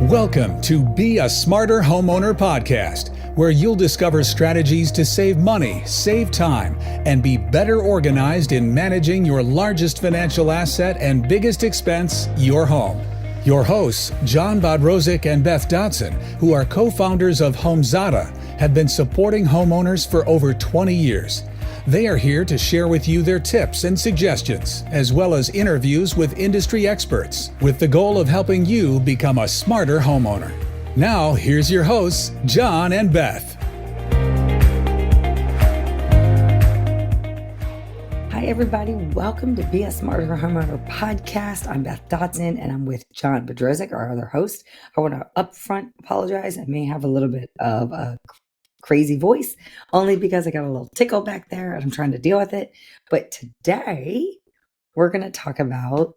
Welcome to Be a Smarter Homeowner podcast, where you'll discover strategies to save money, save time, and be better organized in managing your largest financial asset and biggest expense, your home. Your hosts, John Bodrozic and Beth Dodson, who are co-founders of Homeowner, have been supporting homeowners for over 20 years. They are here to share with you their tips and suggestions, as well as interviews with industry experts, with the goal of helping you become a smarter homeowner. Now, here's your hosts, John and Beth. Hi, everybody. Welcome to Be a Smarter Homeowner podcast. I'm Beth Dodson, and I'm with John Bodrozic, our other host. I want to upfront apologize. I may have a little bit of a crazy voice, only because I got a little tickle back there and I'm trying to deal with it. But today we're going to talk about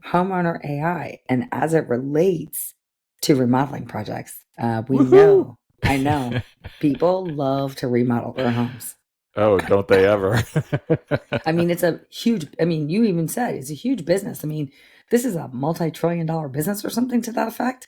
Homeowner AI and as it relates to remodeling projects. I know, people love to remodel their homes. Oh, don't they ever? You even said it's a huge business. This is a multi-trillion-dollar business or something to that effect.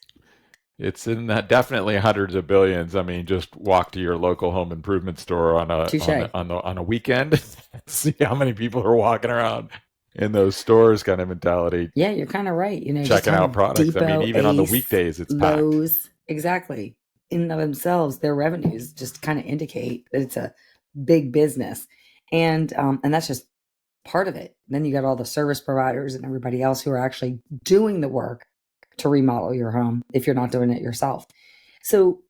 It's in that definitely hundreds of billions. Just walk to your local home improvement store on a weekend, see how many people are walking around in those stores, kind of mentality. Yeah, you're kind of right. Checking out products. Depot, even on the weekdays, it's Lowe's, packed. Exactly. In and of themselves, their revenues just kind of indicate that it's a big business, and that's just part of it. Then you got all the service providers and everybody else who are actually doing the work to remodel your home if you're not doing it yourself. So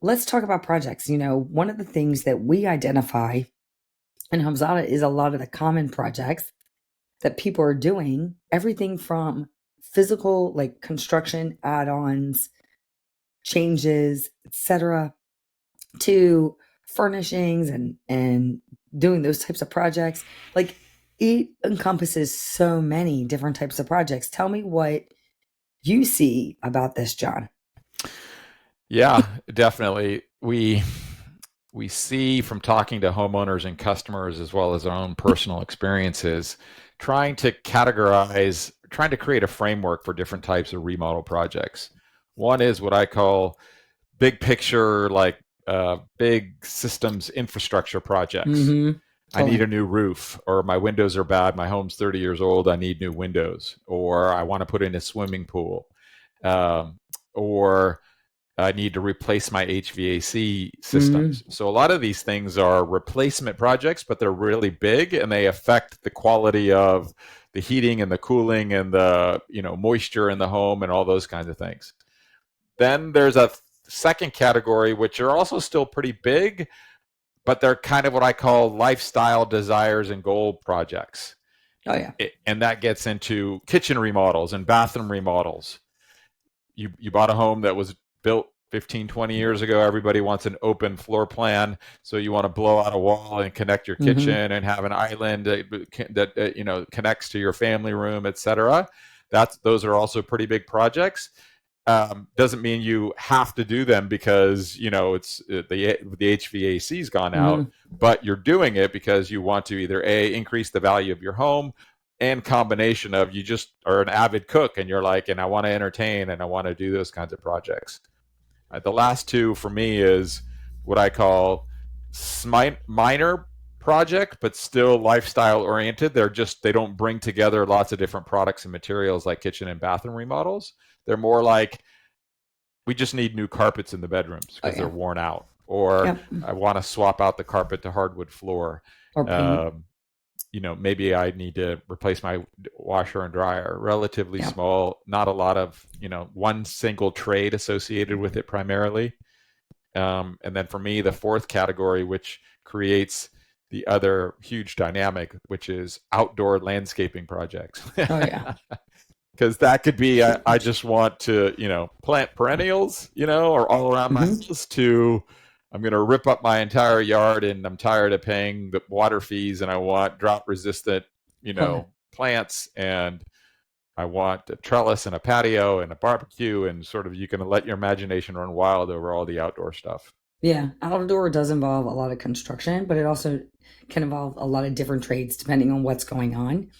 let's talk about projects. One of the things that we identify in Homeowner is a lot of the common projects that people are doing, everything from physical, like construction, add-ons, changes, etc., to furnishings and doing those types of projects. Like, it encompasses so many different types of projects. Tell me what you see about this, John. Yeah, definitely. We see from talking to homeowners and customers, as well as our own personal experiences, trying to create a framework for different types of remodel projects. One is what I call big picture, like big systems infrastructure projects. Mm-hmm. I need a new roof, or my windows are bad. My home's 30 years old. I need new windows, or I want to put in a swimming pool, or I need to replace my HVAC systems. Mm-hmm. So a lot of these things are replacement projects, but they're really big and they affect the quality of the heating and the cooling and the moisture in the home and all those kinds of things. Then there's a second category, which are also still pretty big, but they're kind of what I call lifestyle desires and goal projects. Oh, yeah. And that gets into kitchen remodels and bathroom remodels. You bought a home that was built 15, 20 years ago. Everybody wants an open floor plan. So you want to blow out a wall and connect your kitchen and have an island that connects to your family room, etc. Those are also pretty big projects. Doesn't mean you have to do them because it's the HVAC's gone out, but you're doing it because you want to either increase the value of your home, and combination of you just are an avid cook and you're like, and I want to entertain and I want to do those kinds of projects. The last two for me is what I call minor project, but still lifestyle oriented. They don't bring together lots of different products and materials like kitchen and bathroom remodels. They're more like, we just need new carpets in the bedrooms because they're worn out, or I want to swap out the carpet to hardwood floor, or paint. Maybe I need to replace my washer and dryer. Relatively small, not a lot of one single trade associated with it primarily. And then for me, the fourth category, which creates the other huge dynamic, which is outdoor landscaping projects. Because that could be, I just want to, plant perennials, or all around my house, to, I'm going to rip up my entire yard and I'm tired of paying the water fees and I want drought resistant, plants, and I want a trellis and a patio and a barbecue, and sort of you can let your imagination run wild over all the outdoor stuff. Yeah, outdoor does involve a lot of construction, but it also can involve a lot of different trades depending on what's going on,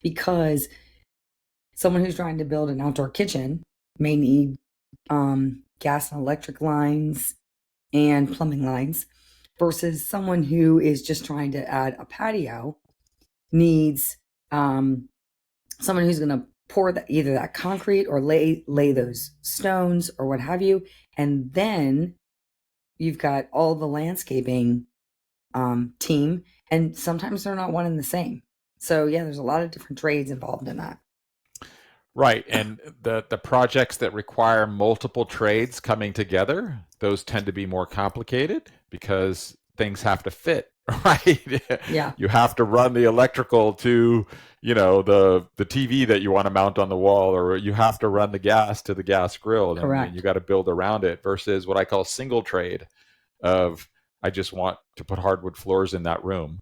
because someone who's trying to build an outdoor kitchen may need gas and electric lines and plumbing lines versus someone who is just trying to add a patio needs someone who's going to pour either that concrete or lay those stones or what have you. And then you've got all the landscaping team, and sometimes they're not one and the same. So yeah, there's a lot of different trades involved in that. Right. And the projects that require multiple trades coming together, those tend to be more complicated because things have to fit, right? Yeah. You have to run the electrical to, the TV that you want to mount on the wall, or you have to run the gas to the gas grill. Correct. And you got to build around it versus what I call single trade of, I just want to put hardwood floors in that room.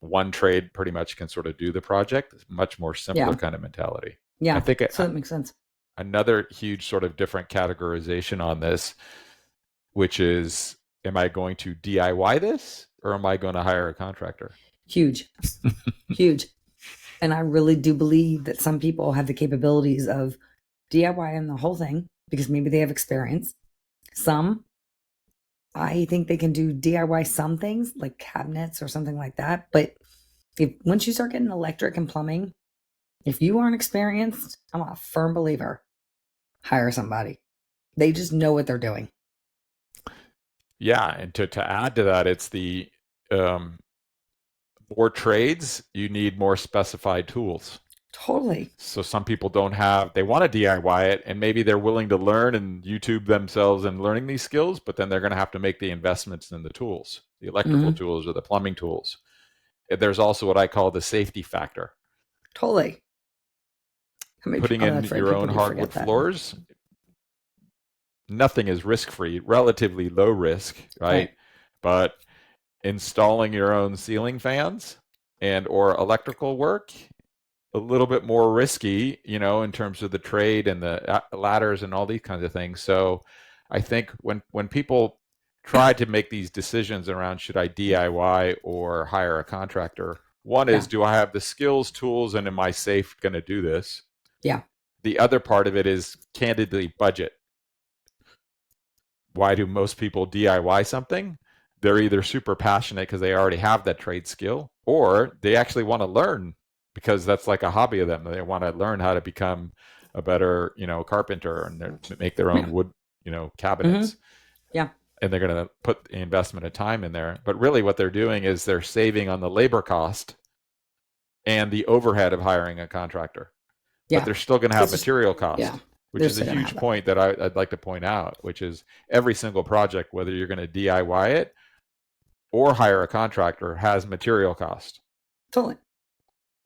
One trade pretty much can sort of do the project. It's much more simpler kind of mentality. Yeah, I think so that makes sense. Another huge sort of different categorization on this, which is, am I going to DIY this or am I going to hire a contractor? Huge, huge. And I really do believe that some people have the capabilities of DIYing the whole thing because maybe they have experience. Some, I think they can do DIY some things like cabinets or something like that. But once you start getting electric and plumbing, if you aren't experienced, I'm a firm believer, hire somebody. They just know what they're doing. Yeah, and to add to that, it's the more trades, you need more specified tools. Totally. So some people they want to DIY it, and maybe they're willing to learn and YouTube themselves and learning these skills, but then they're going to have to make the investments in the tools, the electrical tools or the plumbing tools. There's also what I call the safety factor. Totally. Putting in your own hardwood floors, nothing is risk-free, relatively low risk, right? But installing your own ceiling fans and or electrical work, a little bit more risky, in terms of the trade and the ladders and all these kinds of things. So I think when people try to make these decisions around should I DIY or hire a contractor, one is, do I have the skills, tools, and am I safe going to do this? Yeah. The other part of it is candidly budget. Why do most people DIY something? They're either super passionate because they already have that trade skill, or they actually want to learn because that's like a hobby of them. They want to learn how to become a better, carpenter and make their own wood, cabinets. Yeah. And they're going to put the investment of time in there. But really what they're doing is they're saving on the labor cost and the overhead of hiring a contractor. Yeah. But they're still going to have material cost, which is a huge point that I'd like to point out, which is every single project, whether you're going to DIY it or hire a contractor, has material cost. Totally.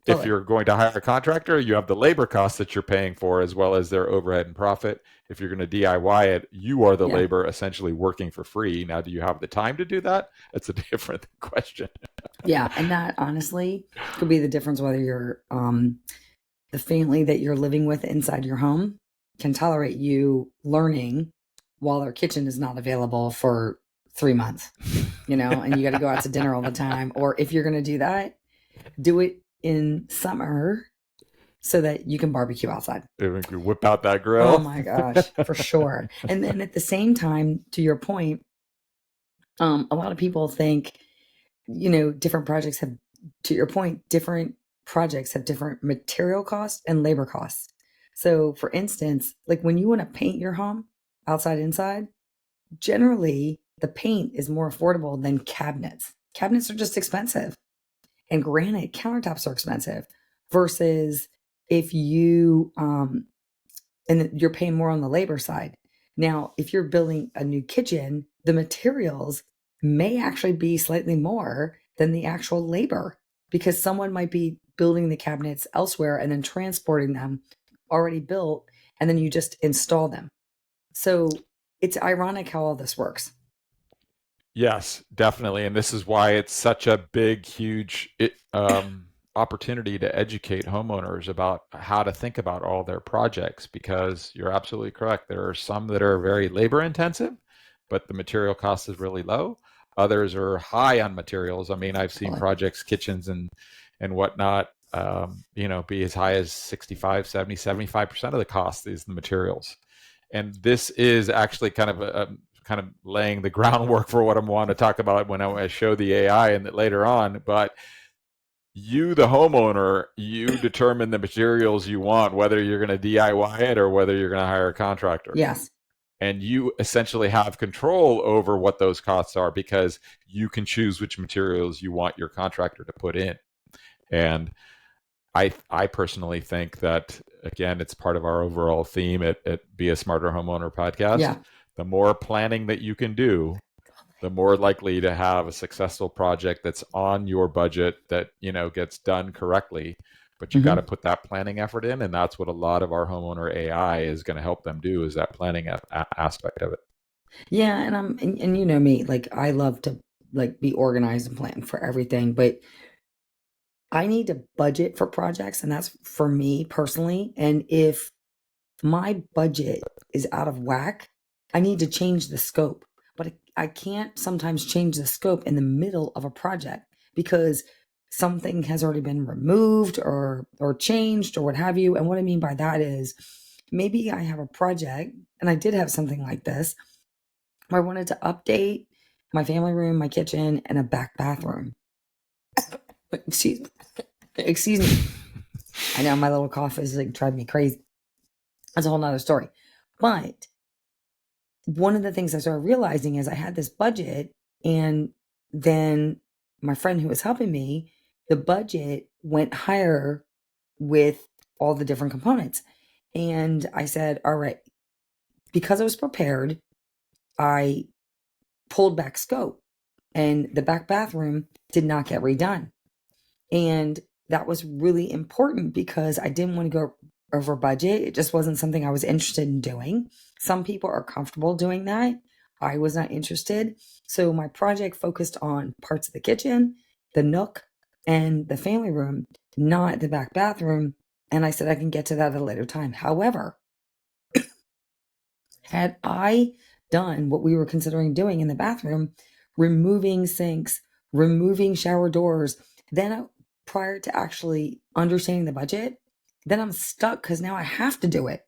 If you're going to hire a contractor, you have the labor costs that you're paying for as well as their overhead and profit. If you're going to DIY it, you are the labor essentially working for free. Now, do you have the time to do that? That's a different question. Yeah. And that honestly could be the difference whether you're the family that you're living with inside your home can tolerate you learning while their kitchen is not available for 3 months, and you got to go out to dinner all the time. Or if you're going to do that, do it in summer so that you can barbecue outside. You whip out that grill. Oh my gosh, for sure. And then at the same time, to your point, a lot of people think, different projects have, to your point, different projects have different material costs and labor costs. So for instance, like when you want to paint your home outside, inside, generally the paint is more affordable than cabinets. Cabinets are just expensive. And granite countertops are expensive versus if you, and you're paying more on the labor side. Now, if you're building a new kitchen, the materials may actually be slightly more than the actual labor because someone might be building the cabinets elsewhere and then transporting them already built, and then you just install them. So it's ironic how all this works. Yes, definitely. And this is why it's such a big, huge opportunity to educate homeowners about how to think about all their projects, because you're absolutely correct. There are some that are very labor intensive, but the material cost is really low. Others are high on materials. I mean, I've seen projects, kitchens and whatnot, be as high as 65, 70, 75% of the cost is the materials. and this is actually kind of kind of laying the groundwork for what I want to talk about when I show the AI and later on. But you, the homeowner, you determine the materials you want, whether you're going to DIY it or whether you're going to hire a contractor. Yes. And you essentially have control over what those costs are because you can choose which materials you want your contractor to put in. And I personally think that, again, it's part of our overall theme at Be a Smarter Homeowner podcast. Yeah. The more planning that you can do, the more likely to have a successful project that's on your budget that, gets done correctly. But you got to put that planning effort in, and that's what a lot of our homeowner AI is going to help them do, is that planning aspect of it. Yeah, and you know me, like I love to be organized and plan for everything, but I need to budget for projects, and that's for me personally. And if my budget is out of whack, I need to change the scope. But I can't sometimes change the scope in the middle of a project because something has already been removed or changed or what have you. And what I mean by that is maybe I have a project, and I did have something like this, where I wanted to update my family room, my kitchen, and a back bathroom. Excuse me. I know my little cough is driving me crazy. That's a whole nother story. But one of the things I started realizing is I had this budget, and then my friend who was helping me, the budget went higher with all the different components. And I said, all right, because I was prepared, I pulled back scope, and the back bathroom did not get redone. And that was really important because I didn't want to go over budget. It just wasn't something I was interested in doing. Some people are comfortable doing that. I was not interested. So my project focused on parts of the kitchen, the nook, and the family room, not the back bathroom. And I said I can get to that at a later time. However, had I done what we were considering doing in the bathroom, removing sinks, removing shower doors, then prior to actually understanding the budget, then I'm stuck because now I have to do it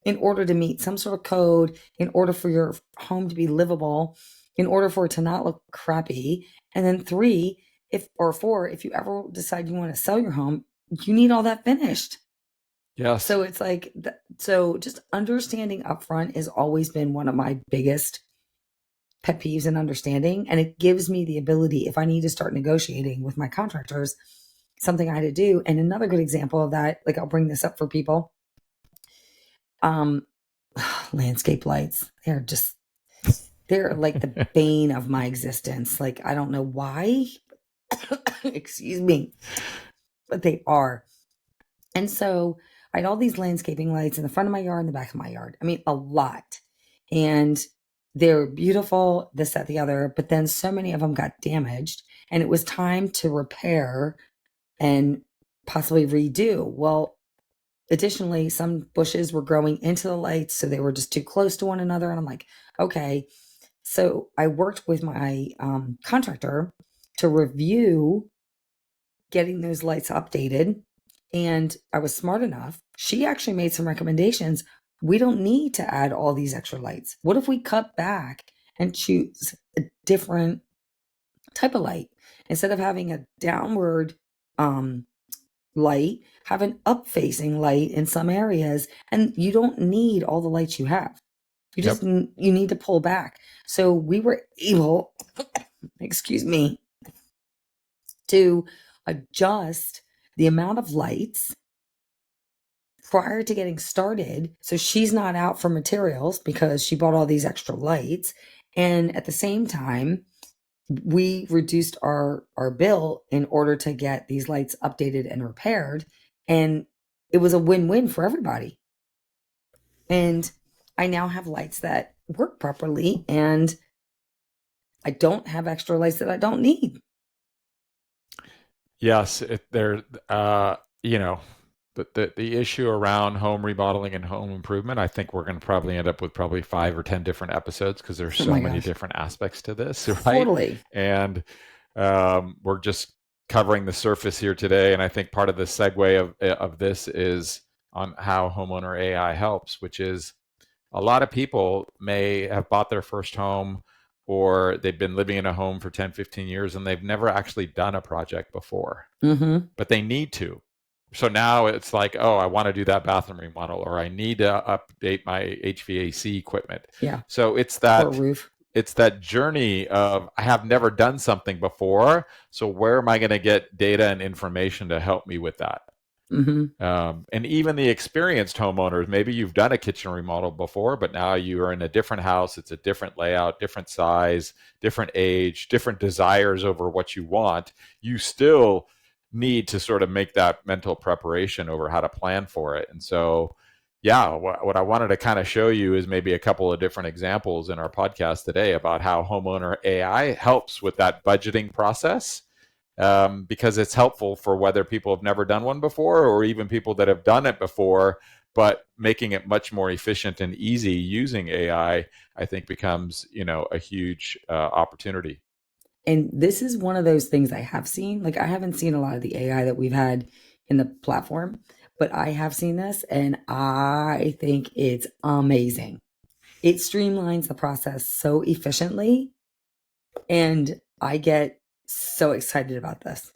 in order to meet some sort of code, in order for your home to be livable, in order for it to not look crappy. And then 3, if you ever decide you want to sell your home, you need all that finished. Yes. So it's so just understanding upfront has always been one of my biggest pet peeves in understanding. And it gives me the ability, if I need to start negotiating with my contractors, something I had to do. And another good example of that, I'll bring this up for people. Landscape lights. They're like the bane of my existence. I don't know why. Excuse me. But they are. And so I had all these landscaping lights in the front of my yard and the back of my yard. I mean, a lot. And they're beautiful, this, that, the other. But then so many of them got damaged, and it was time to repair and possibly redo. Well, additionally, some bushes were growing into the lights, so they were just too close to one another. And I'm like, okay. So I worked with my contractor to review getting those lights updated. And I was smart enough. She actually made some recommendations. We don't need to add all these extra lights. What if we cut back and choose a different type of light? Instead of having a downward light, have an up-facing light in some areas, and you don't need all the lights you have. You just you need to pull back. So we were able, excuse me, to adjust the amount of lights prior to getting started, so she's not out for materials because she bought all these extra lights. And at the same time, we reduced our bill in order to get these lights updated and repaired. And it was a win-win for everybody. And I now have lights that work properly, and I don't have extra lights that I don't need. Yes, the issue around home remodeling and home improvement, I think we're going to probably end up with 5 or 10 different episodes because there's so many different aspects to this, right? Totally. And we're just covering the surface here today. And I think part of the segue of this is on how Homeowner AI helps, which is A lot of people may have bought their first home, or they've been living in a home for 10, 15 years and they've never actually done a project before, but they need to. So now it's like, oh, I want to do that bathroom remodel, or I need to update my HVAC equipment. Yeah. So it's that Or roof. it's that journey of, I have never done something before, so where am I going to get data and information to help me with that? And even the experienced homeowners, maybe you've done a kitchen remodel before, but now you are in a different house. It's a different layout, different size, different age, different desires over what you want. You still need to sort of make that mental preparation over how to plan for it. And so, yeah, what I wanted to kind of show you is maybe a couple of different examples in our podcast today about how Homeowner AI helps with that budgeting process. Because it's helpful for whether people have never done one before, or even people that have done it before, but making it much more efficient and easy using AI, I think becomes, a huge opportunity. And this is one of those things I have seen. Like, I haven't seen a lot of the AI that we've had in the platform, but I have seen this and I think it's amazing. It streamlines the process so efficiently, and I get so excited about this.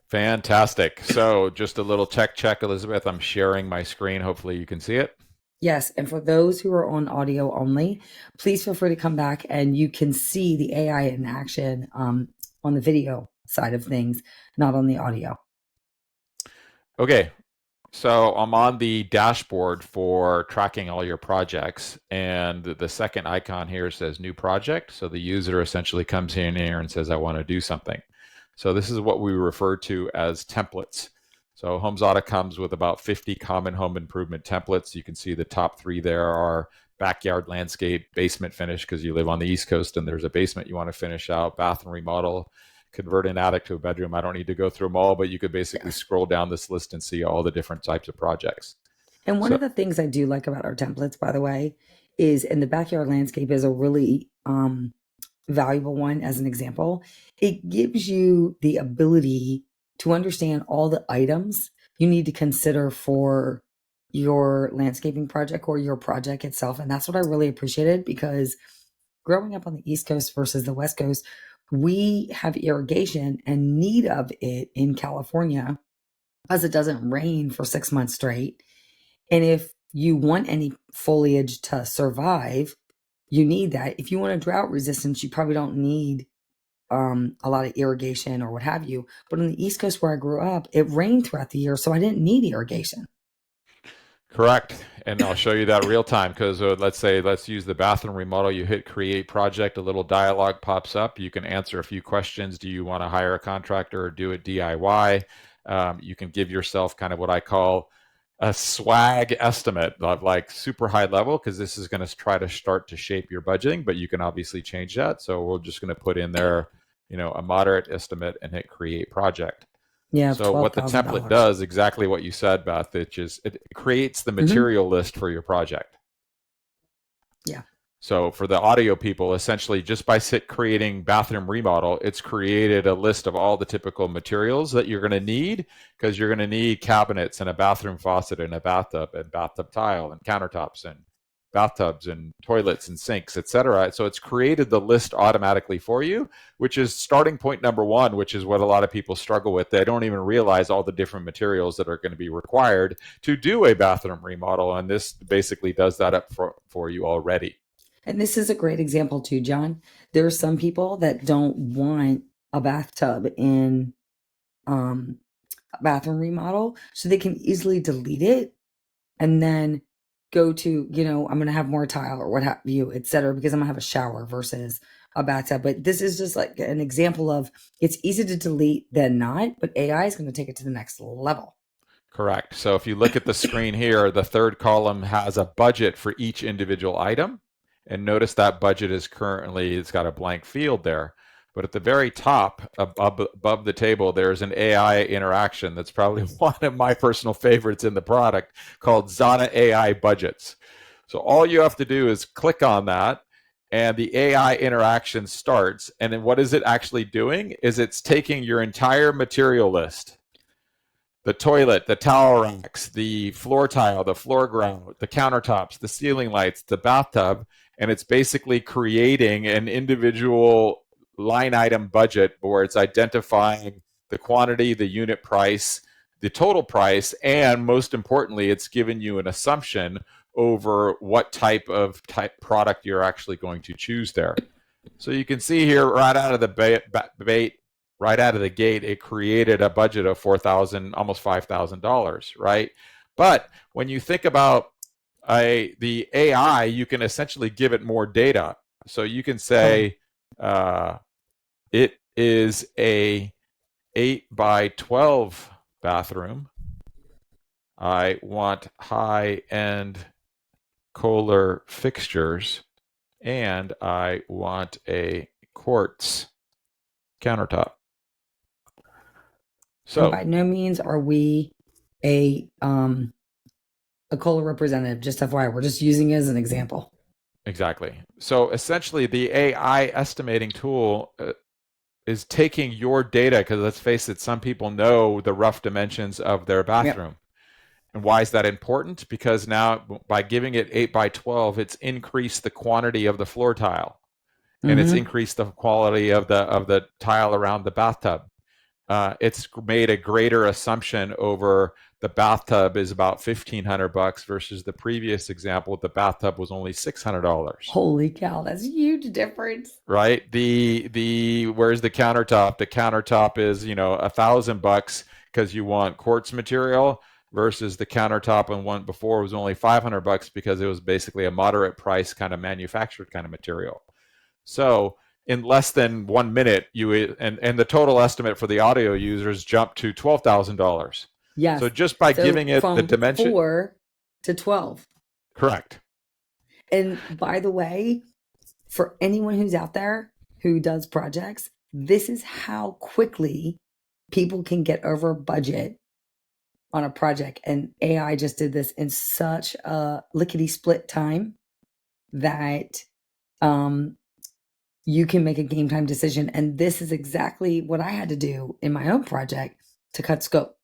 Fantastic. So just a little check, Elizabeth. I'm sharing my screen. Hopefully you can see it. Yes. And for those who are on audio only, please feel free to come back and you can see the AI in action on the video side of things, not on the audio. Okay. So I'm on the dashboard for tracking all your projects, and the second icon here says new project. So the user essentially comes in here and says, I want to do something. So this is what we refer to as templates. So HomeZada comes with about 50 common home improvement templates. You can see the top 3 there are backyard landscape, basement finish, because you live on the East Coast and there's a basement you want to finish out, bathroom remodel, convert an attic to a bedroom. I don't need to go through them all, but you could basically scroll down this list and see all the different types of projects. And one of the things I do like about our templates, by the way, is, and the backyard landscape is a really valuable one as an example. It gives you the ability to understand all the items you need to consider for your landscaping project or your project itself. And that's what I really appreciated, because growing up on the East Coast versus the West Coast, we have irrigation and need of it in California, as it doesn't rain for 6 months straight. And if you want any foliage to survive, you need that. If you want a drought resistance, you probably don't need a lot of irrigation or what have you. But on the East Coast where I grew up, it rained throughout the year, so I didn't need irrigation. Correct. And I'll show you that real time, because let's use the bathroom remodel. You hit create project, a little dialog pops up. You can answer a few questions. Do you want to hire a contractor or do it DIY? You can give yourself kind of what I call a swag estimate, of like super high level, because this is going to try to start to shape your budgeting, but you can obviously change that. So we're just going to put in there, a moderate estimate and hit create project. Yeah. So what the template does, exactly what you said, Beth, it creates the material list for your project. Yeah. So for the audio people, essentially just by creating bathroom remodel, it's created a list of all the typical materials that you're going to need, because you're going to need cabinets and a bathroom faucet and a bathtub and bathtub tile and countertops and bathtubs and toilets and sinks, etc. So it's created the list automatically for you, which is starting point number 1, which is what a lot of people struggle with. They don't even realize all the different materials that are going to be required to do a bathroom remodel, and this basically does that up for you already. And this is a great example too, John. There are some people that don't want a bathtub in a bathroom remodel, so they can easily delete it and then go to, I'm going to have more tile or what have you, etc., because I'm going to have a shower versus a bathtub. But this is just like an example of, it's easy to delete than not, but AI is going to take it to the next level. Correct. So if you look at the screen here, the third column has a budget for each individual item. And notice that budget is it's got a blank field there. But at the very top, above the table, there's an AI interaction that's probably one of my personal favorites in the product, called Zada AI Budgets. So all you have to do is click on that, and the AI interaction starts. And then what is it actually doing? Is it's taking your entire material list, the toilet, the towel racks, the floor tile, the floor grout, the countertops, the ceiling lights, the bathtub, and it's basically creating an individual line item budget where it's identifying the quantity, the unit price, the total price, and most importantly, it's given you an assumption over what type of product you're actually going to choose there. So you can see here right out of the right out of the gate, it created a budget of $4,000, almost $5,000, right? But when you think about the AI, you can essentially give it more data. So you can say it is a 8x12 bathroom. I want high-end Kohler fixtures, and I want a quartz countertop. So and by no means are we a Kohler representative, just FYI. We're just using it as an example. exactly. So essentially, the AI estimating tool is taking your data, because let's face it, some people know the rough dimensions of their bathroom. Yep. And why is that important? Because now by giving it 8x12, it's increased the quantity of the floor tile, and it's increased the quality of the tile around the bathtub. It's made a greater assumption over the bathtub is about $1,500 versus the previous example. The bathtub was only $600. Holy cow, that's a huge difference, right? Where's the countertop? The countertop is $1,000 because you want quartz material, versus the countertop and one before was only $500 because it was basically a moderate price kind of manufactured kind of material. So in less than 1 minute, and the total estimate for the audio users jumped to $12,000. Yes. So just by giving it the dimension, 4 to 12. Correct. And by the way, for anyone who's out there who does projects, this is how quickly people can get over budget on a project. And AI just did this in such a lickety split time that you can make a game time decision. And this is exactly what I had to do in my own project to cut scope.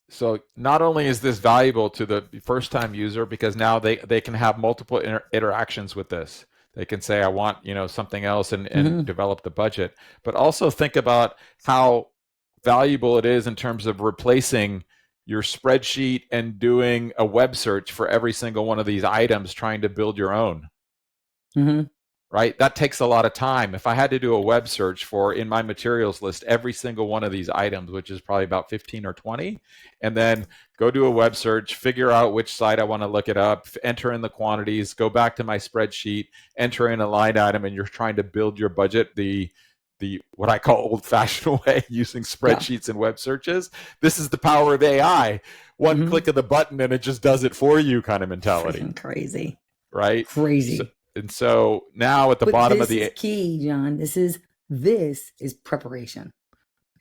So not only is this valuable to the first time user, because now they can have multiple interactions with this. They can say, I want, something else and develop the budget, but also think about how valuable it is in terms of replacing your spreadsheet and doing a web search for every single one of these items, trying to build your own. Right? That takes a lot of time. If I had to do a web search for, in my materials list, every single one of these items, which is probably about 15 or 20, and then go do a web search, figure out which site I want to look it up, enter in the quantities, go back to my spreadsheet, enter in a line item, and you're trying to build your budget the what I call old-fashioned way, using spreadsheets and web searches. This is the power of AI. One click of the button and it just does it for you kind of mentality. Freaking crazy. Right? Crazy. So now at the bottom of the... This is key, John. This is preparation.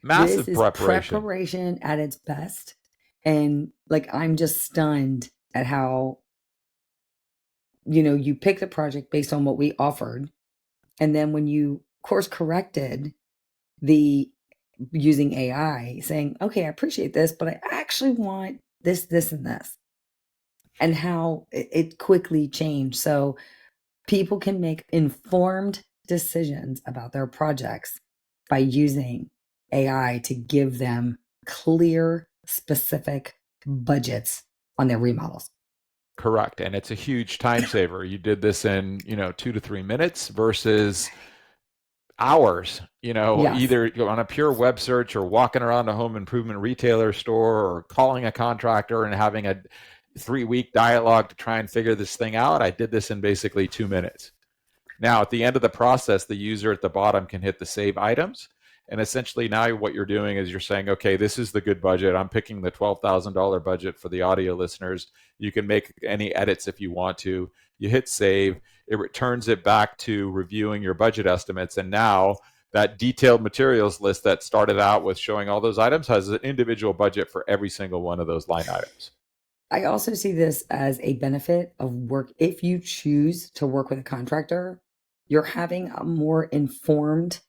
Massive this is preparation at its best. And I'm just stunned at how, you pick the project based on what we offered. And then when you course corrected using AI, saying, okay, I appreciate this, but I actually want this, this, and this. And how it quickly changed. So people can make informed decisions about their projects by using AI to give them clear, specific budgets on their remodels. Correct. And it's a huge time saver. You did this in, 2 to 3 minutes versus hours, either on a pure web search or walking around a home improvement retailer store or calling a contractor and having a 3-week dialogue to try and figure this thing out. I did this in basically 2 minutes. Now, at the end of the process, the user at the bottom can hit the save items. And essentially now what you're doing is you're saying, okay, this is the good budget. I'm picking the $12,000 budget for the audio listeners. You can make any edits if you want to. You hit save. It returns it back to reviewing your budget estimates. And now that detailed materials list that started out with showing all those items has an individual budget for every single one of those line items. I also see this as a benefit of work. If you choose to work with a contractor, you're having a more informed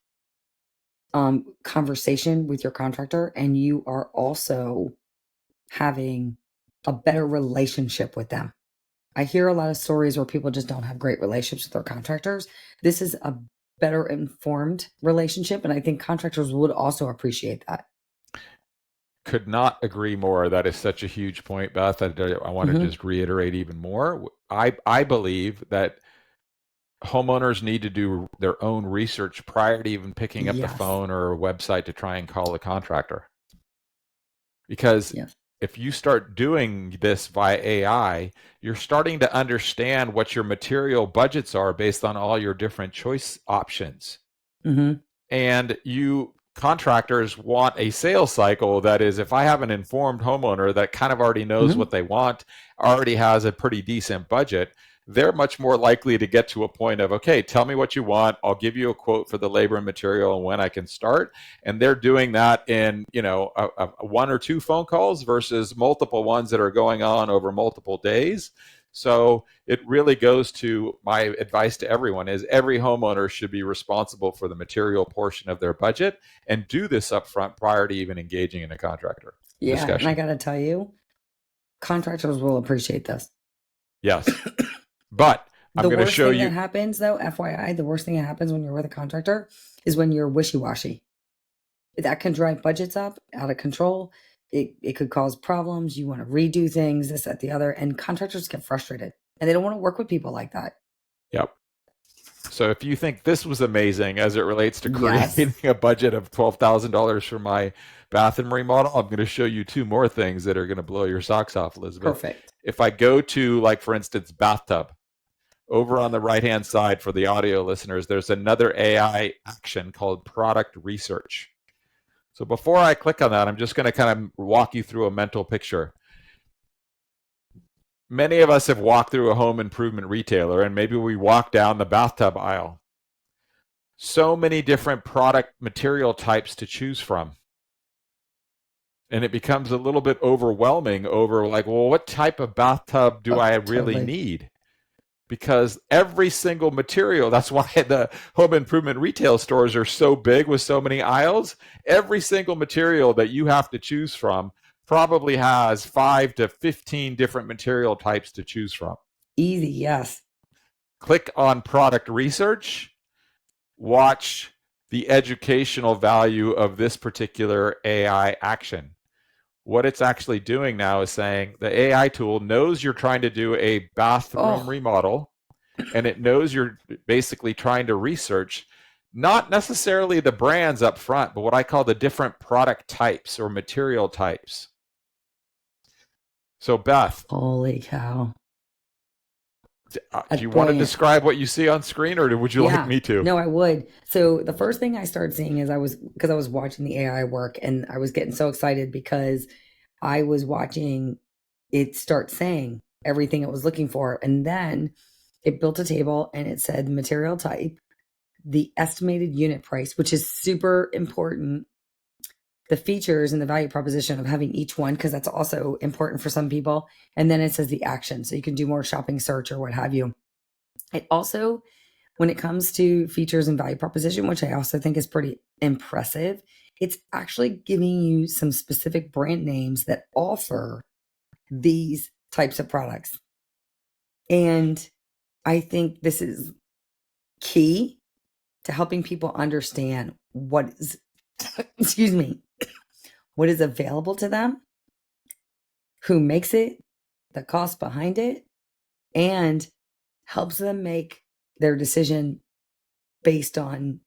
conversation with your contractor, and you are also having a better relationship with them. I hear a lot of stories where people just don't have great relationships with their contractors. This is a better informed relationship, and I think contractors would also appreciate that. Could not agree more. That is such a huge point, Beth. I want to just reiterate even more. I believe that homeowners need to do their own research prior to even picking up the phone or a website to try and call the contractor. Because if you start doing this via AI, you're starting to understand what your material budgets are based on all your different choice options. And contractors want a sales cycle that is, if I have an informed homeowner that kind of already knows what they want, already has a pretty decent budget, they're much more likely to get to a point of, okay, tell me what you want. I'll give you a quote for the labor and material and when I can start. And they're doing that in, a 1 or 2 phone calls versus multiple ones that are going on over multiple days. So it really goes to my advice to everyone is every homeowner should be responsible for the material portion of their budget and do this up front prior to even engaging in a contractor discussion. And I got to tell you, contractors will appreciate this. Yes. But I'm going to show you. The worst thing that happens, though, FYI, the worst thing that happens when you're with a contractor is when you're wishy-washy. That can drive budgets up, out of control. It could cause problems. You want to redo things, this, that, the other. And contractors get frustrated. And they don't want to work with people like that. Yep. So if you think this was amazing as it relates to creating a budget of $12,000 for my bathroom remodel, I'm going to show you 2 more things that are going to blow your socks off, Elizabeth. Perfect. If I go to, like, for instance, bathtub, over on the right-hand side for the audio listeners, there's another AI action called product research. So before I click on that, I'm just going to kind of walk you through a mental picture. Many of us have walked through a home improvement retailer, and maybe we walk down the bathtub aisle. So many different product material types to choose from. And it becomes a little bit overwhelming over like, well, what type of bathtub do I really need? Because every single material, that's why the home improvement retail stores are so big with so many aisles. Every single material that you have to choose from probably has 5 to 15 different material types to choose from. Easy, yes. Click on product research. Watch the educational value of this particular AI action. What it's actually doing now is saying the AI tool knows you're trying to do a bathroom remodel, and it knows you're basically trying to research not necessarily the brands up front, but what I call the different product types or material types. So Beth. Holy cow. Do you want to describe what you see on screen, or would you like me to? No, I would. So the first thing I started seeing is I was watching the AI work, and I was getting so excited because I was watching it start saying everything it was looking for. And then it built a table and it said material type, the estimated unit price, which is super important, the features and the value proposition of having each one, because that's also important for some people. And then it says the action, so you can do more shopping search or what have you. It also, when it comes to features and value proposition, which I also think is pretty impressive, it's actually giving you some specific brand names that offer these types of products. And I think this is key to helping people understand what is, excuse me, what is available to them, who makes it, the cost behind it, and helps them make their decision based on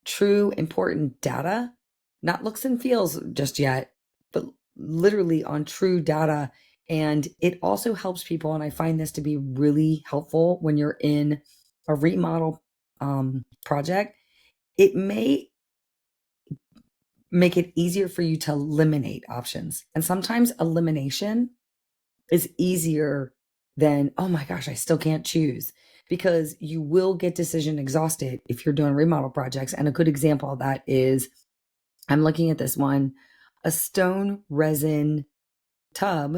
true important data, not looks and feels just yet, but literally on true data. And it also helps people, and I find this to be really helpful when you're in a remodel project. It may make it easier for you to eliminate options. And sometimes elimination is easier than, oh my gosh, I still can't choose, because you will get decision exhausted if you're doing remodel projects. And a good example of that is, I'm looking at this one, a stone resin tub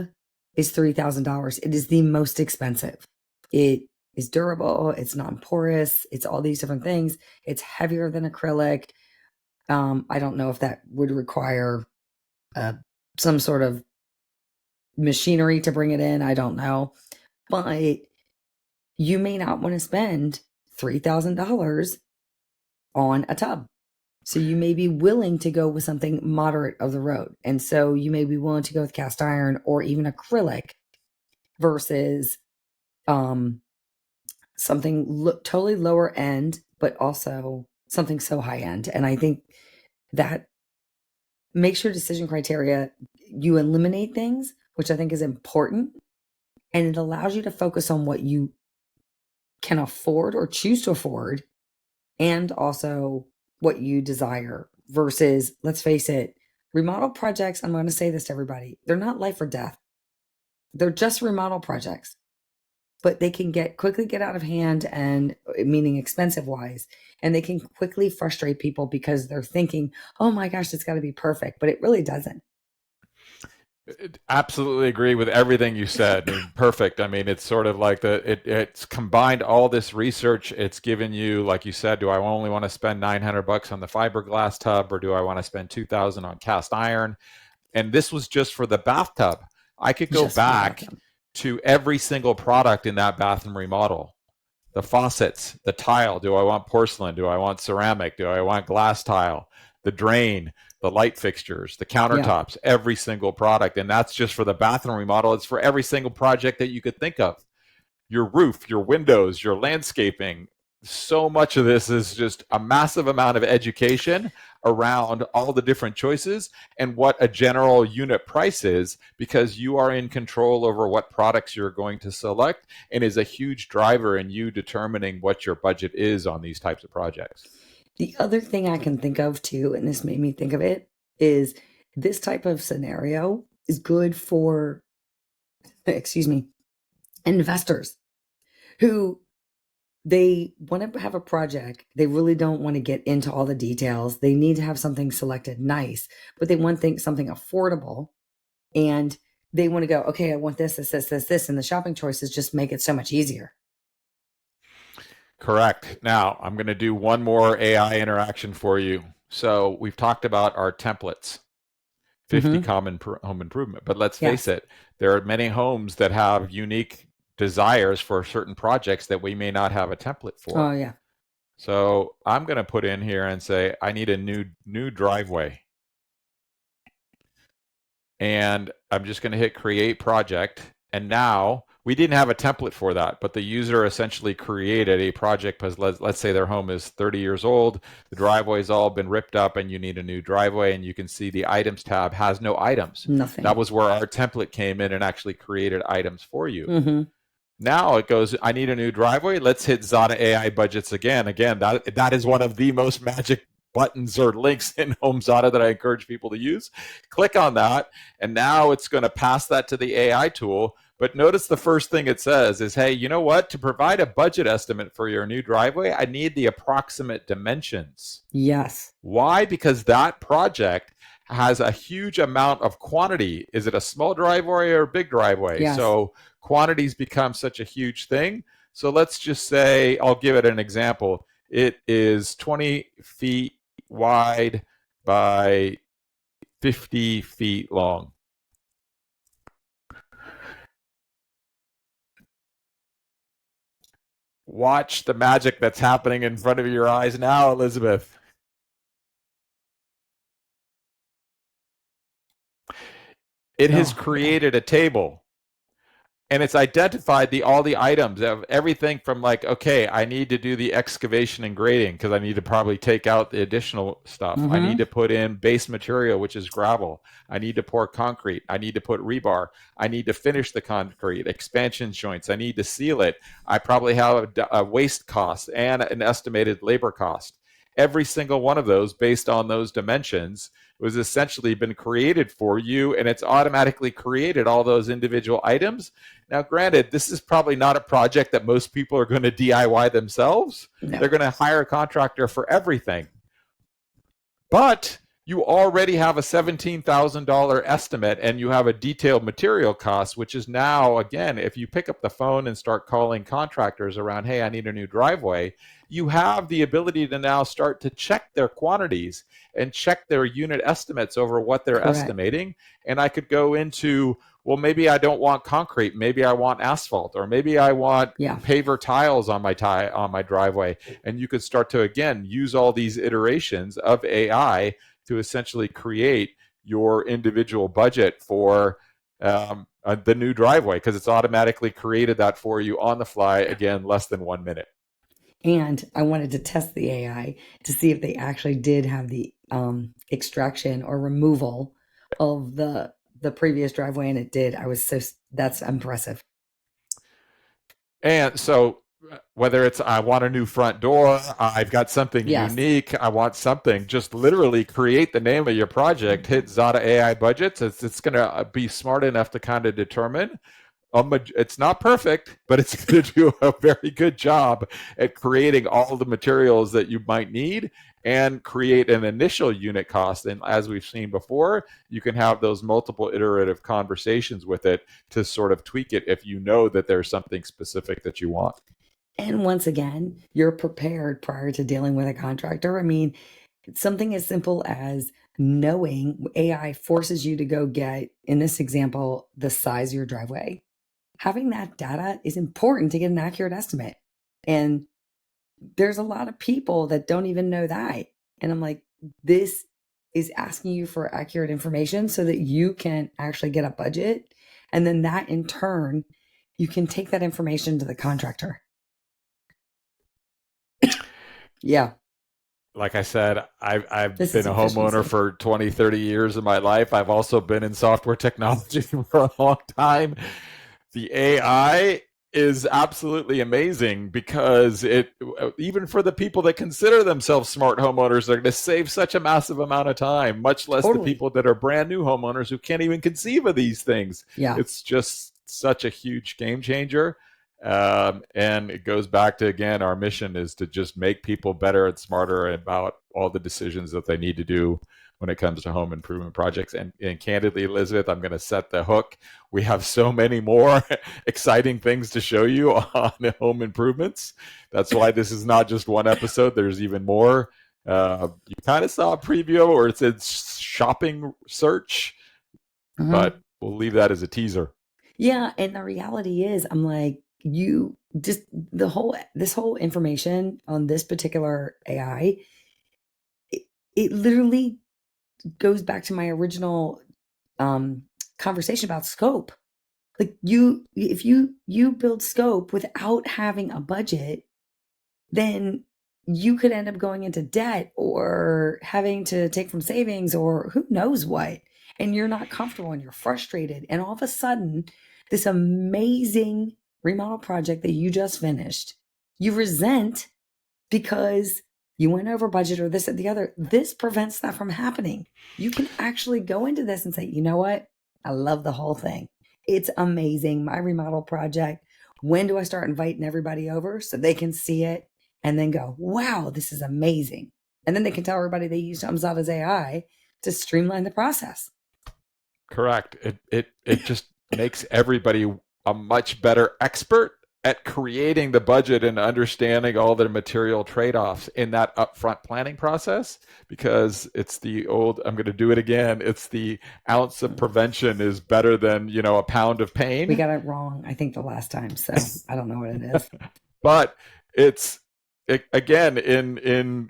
is $3,000. It is the most expensive. It is durable. It's non-porous. It's all these different things. It's heavier than acrylic. I don't know if that would require some sort of machinery to bring it in. I don't know. But you may not want to spend $3,000 on a tub. So you may be willing to go with something moderate of the road. And so you may be willing to go with cast iron or even acrylic versus something totally lower end, but also something so high end. And I think that makes your decision criteria, you eliminate things, which I think is important. And it allows you to focus on what you can afford or choose to afford, and also what you desire versus, let's face it, remodel projects. I'm going to say this to everybody. They're not life or death. They're just remodel projects, but they can quickly get out of hand, and meaning expensive wise, and they can quickly frustrate people because they're thinking, oh my gosh, it's got to be perfect, but it really doesn't. Absolutely agree with everything you said. Perfect. I mean, it's sort of like it's combined all this research. It's given you, like you said, do I only want to spend $900 on the fiberglass tub, or do I want to spend $2,000 on cast iron? And this was just for the bathtub. I could go back to every single product in that bathroom remodel. The faucets, the tile. Do I want porcelain? Do I want ceramic? Do I want glass tile? The drain, the light fixtures, the countertops, every single product. And that's just for the bathroom remodel. It's for every single project that you could think of. Your roof, your windows, your landscaping. So much of this is just a massive amount of education around all the different choices and what a general unit price is, because you are in control over what products you're going to select, and is a huge driver in you determining what your budget is on these types of projects. The other thing I can think of too, and this made me think of it, is this type of scenario is good for, investors who they want to have a project. They really don't want to get into all the details. They need to have something selected nice, but they want something affordable, and they want to go, okay, I want this, and the shopping choices just make it so much easier. Correct. Now, I'm going to do one more AI interaction for you. So we've talked about our templates, 50 common home improvement. But let's face it, there are many homes that have unique desires for certain projects that we may not have a template for. Oh, yeah. So I'm going to put in here and say, I need a new driveway. And I'm just going to hit create project. And now we didn't have a template for that, but the user essentially created a project because let's say their home is 30 years old, the driveway's all been ripped up, and you need a new driveway, and you can see the items tab has no items. Nothing. That was where our template came in and actually created items for you. Now it goes, I need a new driveway. Let's hit Zada AI budgets again. Again, that is one of the most magic buttons or links in Home Zada that I encourage people to use. Click on that, and now it's going to pass that to the AI tool. But notice the first thing it says is, hey, you know what? To provide a budget estimate for your new driveway, I need the approximate dimensions. Yes. Why? Because that project has a huge amount of quantity. Is it a small driveway or a big driveway? Yes. So quantities become such a huge thing. So let's just say, I'll give it an example. It is 20 feet wide by 50 feet long. Watch the magic that's happening in front of your eyes now, Elizabeth. It has created a table, and it's identified all the items of everything from like, okay, I need to do the excavation and grading because I need to probably take out the additional stuff. I need to put in base material, which is gravel. I need to pour concrete. I need to put rebar. I need to finish the concrete, expansion joints. I need to seal it. I probably have a waste cost and an estimated labor cost. Every single one of those, based on those dimensions, was essentially been created for you, and it's automatically created all those individual items. Now, granted, this is probably not a project that most people are going to DIY themselves. No. They're going to hire a contractor for everything. But you already have a $17,000 estimate, and you have a detailed material cost, which is now, again, if you pick up the phone and start calling contractors around, hey, I need a new driveway, you have the ability to now start to check their quantities and check their unit estimates over what they're estimating. And I could go into well, maybe I don't want concrete. Maybe I want asphalt, or maybe I want paver tiles on my driveway. And you could start to, again, use all these iterations of AI to essentially create your individual budget for the new driveway, because it's automatically created that for you on the fly, again, less than 1 minute. And I wanted to test the AI to see if they actually did have the extraction or removal of the previous driveway, and it did. That's impressive. And so whether it's I want a new front door, I've got something unique, I want something, just literally create the name of your project, hit Zada AI budgets. It's going to be smart enough to kind of determine. It's not perfect, but it's going to do a very good job at creating all the materials that you might need and create an initial unit cost. And as we've seen before, you can have those multiple iterative conversations with it to sort of tweak it if you know that there's something specific that you want. And once again, you're prepared prior to dealing with a contractor. I mean, something as simple as knowing AI forces you to go get, in this example, the size of your driveway. Having that data is important to get an accurate estimate. And there's a lot of people that don't even know that. And I'm like, this is asking you for accurate information so that you can actually get a budget. And then that in turn, you can take that information to the contractor. Yeah. Like I said, I've been a homeowner for 20, 30 years of my life. I've also been in software technology for a long time. The AI is absolutely amazing because it, even for the people that consider themselves smart homeowners, they're going to save such a massive amount of time, much less the people that are brand new homeowners who can't even conceive of these things. Yeah. It's just such a huge game changer. And it goes back to, again, our mission is to just make people better and smarter about all the decisions that they need to do when it comes to home improvement projects. And candidly, Elizabeth, I'm going to set the hook. We have so many more exciting things to show you on home improvements. That's why this is not just one episode. There's even more. You kind of saw a preview where it said shopping search, but we'll leave that as a teaser. Yeah. And the reality is, I'm like, this whole information on this particular AI, it literally goes back to my original conversation about scope. Like if you build scope without having a budget, then you could end up going into debt or having to take from savings or who knows what. And you're not comfortable and you're frustrated. And all of a sudden, this amazing remodel project that you just finished, you resent because you went over budget or this or the other. This prevents that from happening. You can actually go into this and say, you know what? I love the whole thing. It's amazing. My remodel project. When do I start inviting everybody over so they can see it and then go, wow, this is amazing. And then they can tell everybody they used Zada's AI to streamline the process. Correct. It just makes everybody a much better expert at creating the budget and understanding all the material trade-offs in that upfront planning process, because it's the old, I'm going to do it again, it's the ounce of prevention is better than, a pound of pain. We got it wrong, I think, the last time, so I don't know what it is. But again,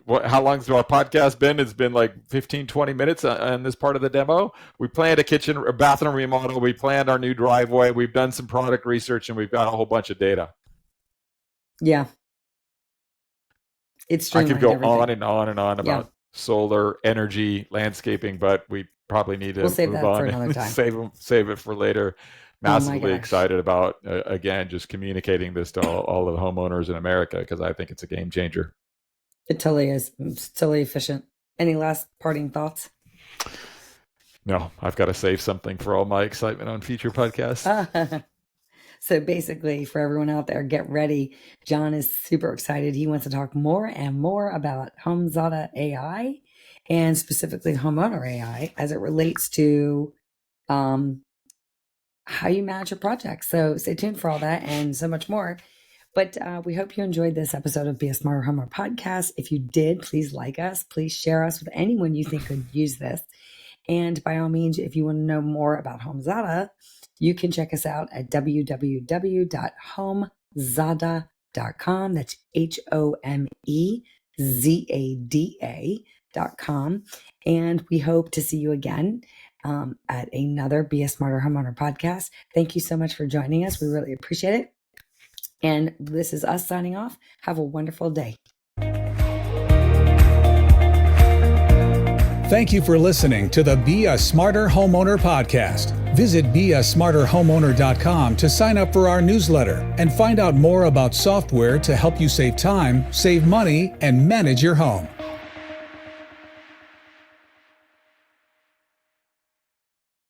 how long's our podcast been? It's been like 15, 20 minutes on this part of the demo. We planned a bathroom remodel. We planned our new driveway. We've done some product research, and we've got a whole bunch of data. Yeah. It's I could go on and on and on about solar, energy, landscaping, but we probably need to move that on for another time. save it for later. Massively excited about, again, just communicating this to all of the homeowners in America, because I think it's a game changer. It totally is. It's totally efficient. Any last parting thoughts? No, I've got to save something for all my excitement on future podcasts. So basically, for everyone out there, get ready. John is super excited. He wants to talk more and more about Zada AI and specifically Homeowner AI as it relates to how you manage your projects. So stay tuned for all that and so much more. But we hope you enjoyed this episode of Be a Smarter Homeowner podcast. If you did, please like us. Please share us with anyone you think could use this. And by all means, if you want to know more about Zada, You can check us out at www.homezada.com. That's HOMEZADA.com. And we hope to see you again at another Be a Smarter Homeowner podcast. Thank you so much for joining us. We really appreciate it. And this is us signing off. Have a wonderful day. Thank you for listening to the Be a Smarter Homeowner podcast. Visit beasmarterhomeowner.com to sign up for our newsletter and find out more about software to help you save time, save money, and manage your home.